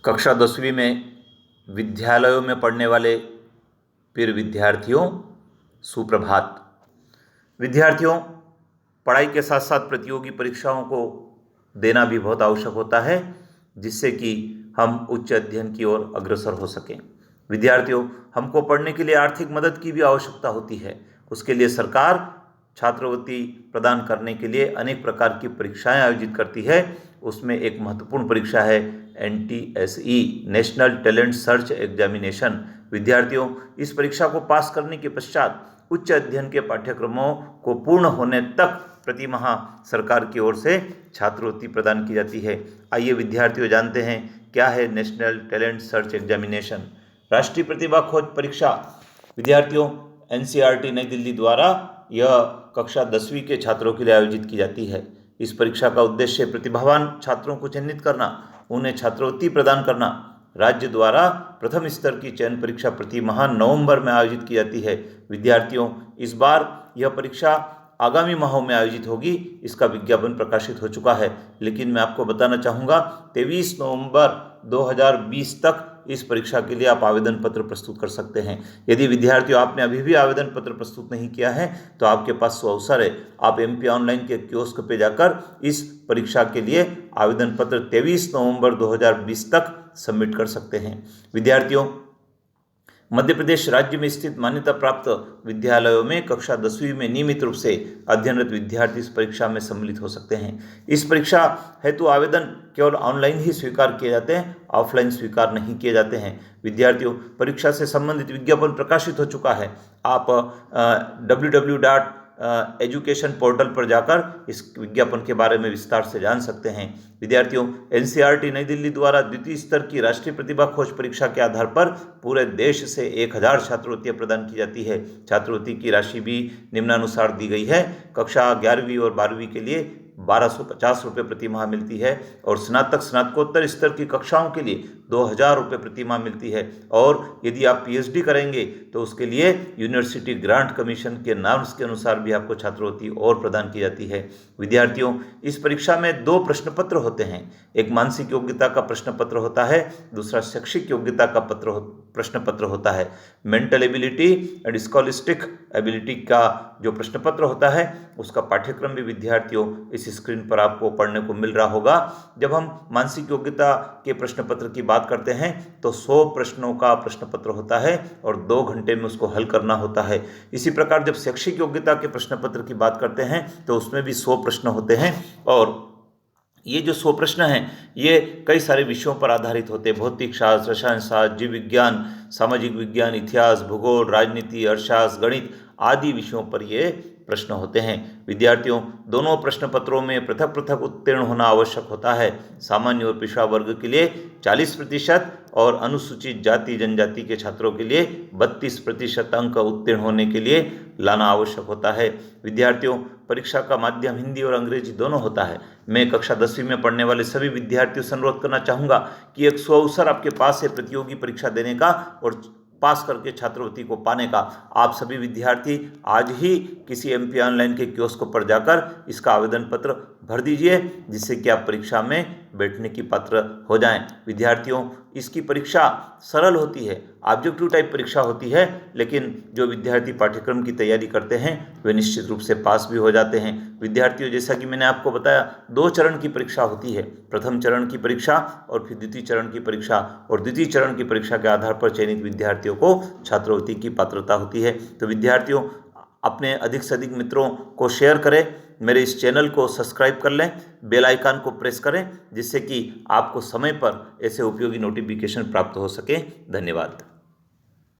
कक्षा 10वीं में विद्यालयों में पढ़ने वाले प्रिय विद्यार्थियों, सुप्रभात। विद्यार्थियों, पढ़ाई के साथ साथ प्रतियोगी परीक्षाओं को देना भी बहुत आवश्यक होता है, जिससे कि हम उच्च अध्ययन की ओर अग्रसर हो सकें। विद्यार्थियों, हमको पढ़ने के लिए आर्थिक मदद की भी आवश्यकता होती है। उसके लिए सरकार छात्रवृत्ति प्रदान करने के लिए अनेक प्रकार की परीक्षाएं आयोजित करती है। उसमें एक महत्वपूर्ण परीक्षा है NTSE, national talent search examination. विद्यार्थियों, इस परीक्षा को पास करने के पश्चात उच्च अध्ययन के पाठ्यक्रमों को पूर्ण होने तक प्रति माह सरकार की ओर से छात्रवृत्ति प्रदान की जाती है। आइए विद्यार्थियों, जानते हैं क्या है नेशनल टैलेंट सर्च एग्जामिनेशन। राष्ट्रीय प्रतिभा खोज परीक्षा विद्यार्थियों NCERT नई दिल्ली द्वारा यह कक्षा 10वीं के छात्रों के लिए आयोजित की जाती है। इस परीक्षा का उद्देश्य प्रतिभावान छात्रों को चिन्हित करना, उन्हें छात्रवृत्ति प्रदान करना। राज्य द्वारा प्रथम स्तर की चयन परीक्षा प्रति माह नवंबर में आयोजित की जाती है। विद्यार्थियों, इस बार यह परीक्षा आगामी माहों में आयोजित होगी, इसका विज्ञापन प्रकाशित हो चुका है। लेकिन मैं आपको बताना चाहूँगा 23 नवंबर 2020 तक इस परीक्षा के लिए आप आवेदन पत्र प्रस्तुत कर सकते हैं। यदि विद्यार्थियों आपने अभी भी आवेदन पत्र प्रस्तुत नहीं किया है तो आपके पास अवसर है। आप MP ऑनलाइन के कियोस्क पे जाकर इस परीक्षा के लिए आवेदन पत्र 23 नवंबर 2020 तक सबमिट कर सकते हैं। विद्यार्थियों, मध्य प्रदेश राज्य में स्थित मान्यता प्राप्त विद्यालयों में कक्षा 10वीं में नियमित रूप से अध्ययनरत विद्यार्थी इस परीक्षा में सम्मिलित हो सकते हैं। इस परीक्षा हेतु आवेदन केवल ऑनलाइन ही स्वीकार किए जाते हैं, ऑफलाइन स्वीकार नहीं किए जाते हैं। विद्यार्थियों, परीक्षा से संबंधित विज्ञापन प्रकाशित हो चुका है। आप www.education पोर्टल पर जाकर इस विज्ञापन के बारे में विस्तार से जान सकते हैं। विद्यार्थियों, NCERT नई दिल्ली द्वारा द्वितीय स्तर की राष्ट्रीय प्रतिभा खोज परीक्षा के आधार पर पूरे देश से 1000 छात्रवृत्तियां प्रदान की जाती है। छात्रवृत्ति की राशि भी निम्नानुसार दी गई है। कक्षा 11वीं और 12वीं के लिए 1250 रुपये प्रति माह मिलती है और स्नातक स्नातकोत्तर स्तर की कक्षाओं के लिए 2000 रुपये प्रति माह मिलती है। और यदि आप PhD करेंगे तो उसके लिए यूनिवर्सिटी ग्रांट कमीशन के नॉर्म्स के अनुसार भी आपको छात्रवृत्ति और प्रदान की जाती है। विद्यार्थियों, इस परीक्षा में 2 प्रश्न पत्र होते हैं। एक मानसिक योग्यता का प्रश्न पत्र होता है, दूसरा शैक्षिक योग्यता का प्रश्न पत्र होता है। Mental ability and scholastic ability का जो प्रश्न पत्र होता है उसका पाठ्यक्रम भी विद्यार्थियों इस स्क्रीन पर आपको पढ़ने को मिल रहा होगा। जब हम मानसिक योग्यता के प्रश्न पत्र की बात करते हैं तो 100 प्रश्नों का प्रश्न पत्र होता है और 2 घंटे में उसको हल करना होता है। इसी प्रकार जब शैक्षिक योग्यता के प्रश्न पत्र की बात करते हैं तो उसमें भी 100 प्रश्न होते हैं और ये जो 100 प्रश्न हैं ये कई सारे विषयों पर आधारित होते हैं। भौतिक शास्त्र, रसायन शास्त्र, जीव विज्ञान, सामाजिक विज्ञान, इतिहास, भूगोल, राजनीति, अर्थशास्त्र, गणित आदि विषयों पर ये प्रश्न होते हैं। विद्यार्थियों, दोनों प्रश्न पत्रों में पृथक पृथक उत्तीर्ण होना आवश्यक होता है। सामान्य और पिछड़ा वर्ग के लिए 40% और अनुसूचित जाति जनजाति के छात्रों के लिए 32% अंक उत्तीर्ण होने के लिए लाना आवश्यक होता है। विद्यार्थियों, परीक्षा का माध्यम हिंदी और अंग्रेजी दोनों होता है। मैं कक्षा 10वीं में पढ़ने वाले सभी विद्यार्थियों से अनुरोध करना चाहूँगा कि एक सुअवसर आपके पास है प्रतियोगी परीक्षा देने का और पास करके छात्रवृत्ति को पाने का। आप सभी विद्यार्थी आज ही किसी MP ऑनलाइन के कियोस्क पर जाकर इसका आवेदन पत्र भर दीजिए, जिससे कि आप परीक्षा में बैठने की पात्र हो जाएं। विद्यार्थियों, इसकी परीक्षा सरल होती है, ऑब्जेक्टिव टाइप परीक्षा होती है, लेकिन जो विद्यार्थी पाठ्यक्रम की तैयारी करते हैं वे निश्चित रूप से पास भी हो जाते हैं। विद्यार्थियों, जैसा कि मैंने आपको बताया 2 चरण की परीक्षा होती है। प्रथम चरण की परीक्षा और फिर द्वितीय चरण की परीक्षा, और द्वितीय चरण की परीक्षा के आधार पर चयनित विद्यार्थियों को छात्रवृत्ति की पात्रता होती है। तो विद्यार्थियों, अपने अधिक से अधिक मित्रों को शेयर करें, मेरे इस चैनल को सब्सक्राइब कर लें, बेल आइकन को प्रेस करें, जिससे कि आपको समय पर ऐसे उपयोगी नोटिफिकेशन प्राप्त हो सके। धन्यवाद।